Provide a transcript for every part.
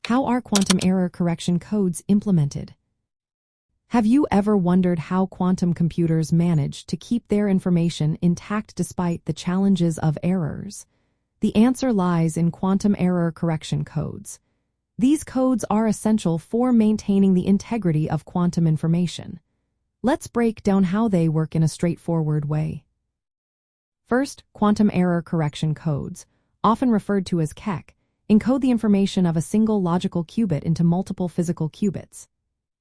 How are quantum error correction codes implemented? Have you ever wondered how quantum computers manage to keep their information intact despite the challenges of errors? The answer lies in quantum error correction codes. These codes are essential for maintaining the integrity of quantum information. Let's break down how they work in a straightforward way. First, quantum error correction codes, often referred to as QEC, encode the information of a single logical qubit into multiple physical qubits.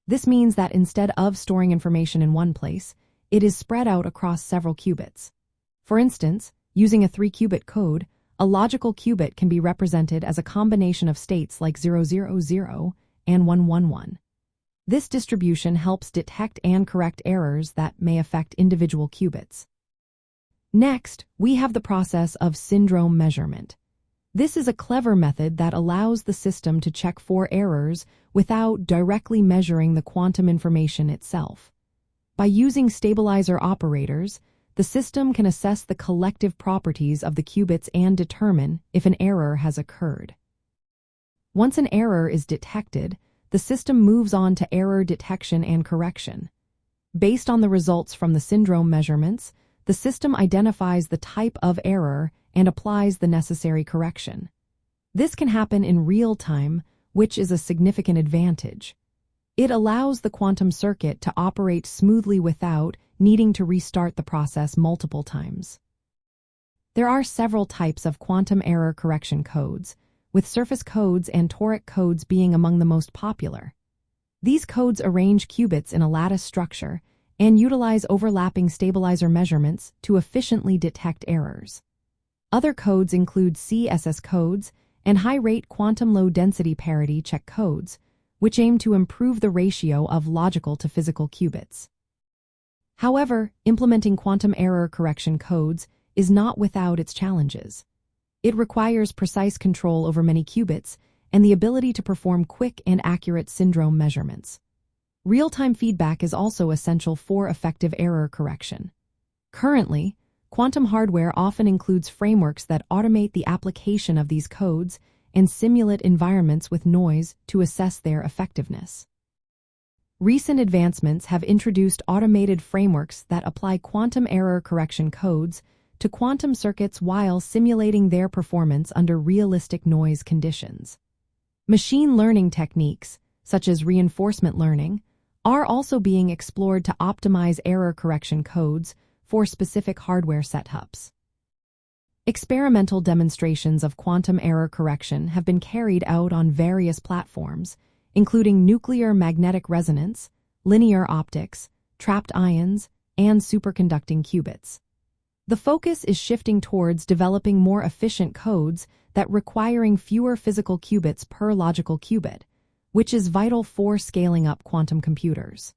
This means that instead of storing information in one place, it is spread out across several qubits. For instance, using a 3-qubit code, a logical qubit can be represented as a combination of states like 000 and 111. This distribution helps detect and correct errors that may affect individual qubits. Next, we have the process of syndrome measurement. This is a clever method that allows the system to check for errors without directly measuring the quantum information itself. By using stabilizer operators, the system can assess the collective properties of the qubits and determine if an error has occurred. Once an error is detected, the system moves on to error detection and correction. Based on the results from the syndrome measurements, the system identifies the type of error and applies the necessary correction. This can happen in real time, which is a significant advantage. It allows the quantum circuit to operate smoothly without needing to restart the process multiple times. There are several types of quantum error correction codes, with surface codes and toric codes being among the most popular. These codes arrange qubits in a lattice structure and utilize overlapping stabilizer measurements to efficiently detect errors. Other codes include CSS codes and high-rate quantum low-density parity check codes, which aim to improve the ratio of logical to physical qubits. However, implementing quantum error correction codes is not without its challenges. It requires precise control over many qubits and the ability to perform quick and accurate syndrome measurements. Real-time feedback is also essential for effective error correction. Currently, quantum hardware often includes frameworks that automate the application of these codes and simulate environments with noise to assess their effectiveness. Recent advancements have introduced automated frameworks that apply quantum error correction codes to quantum circuits while simulating their performance under realistic noise conditions. Machine learning techniques, such as reinforcement learning, are also being explored to optimize error correction codes for specific hardware setups. Experimental demonstrations of quantum error correction have been carried out on various platforms, including nuclear magnetic resonance, linear optics, trapped ions, and superconducting qubits. The focus is shifting towards developing more efficient codes that requiring fewer physical qubits per logical qubit, which is vital for scaling up quantum computers.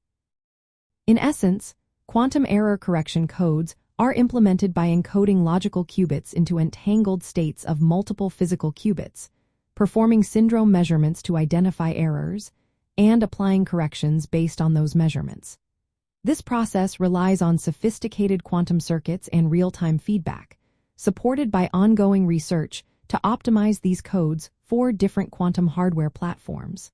In essence, quantum error correction codes are implemented by encoding logical qubits into entangled states of multiple physical qubits, performing syndrome measurements to identify errors, and applying corrections based on those measurements. This process relies on sophisticated quantum circuits and real-time feedback, supported by ongoing research to optimize these codes for different quantum hardware platforms.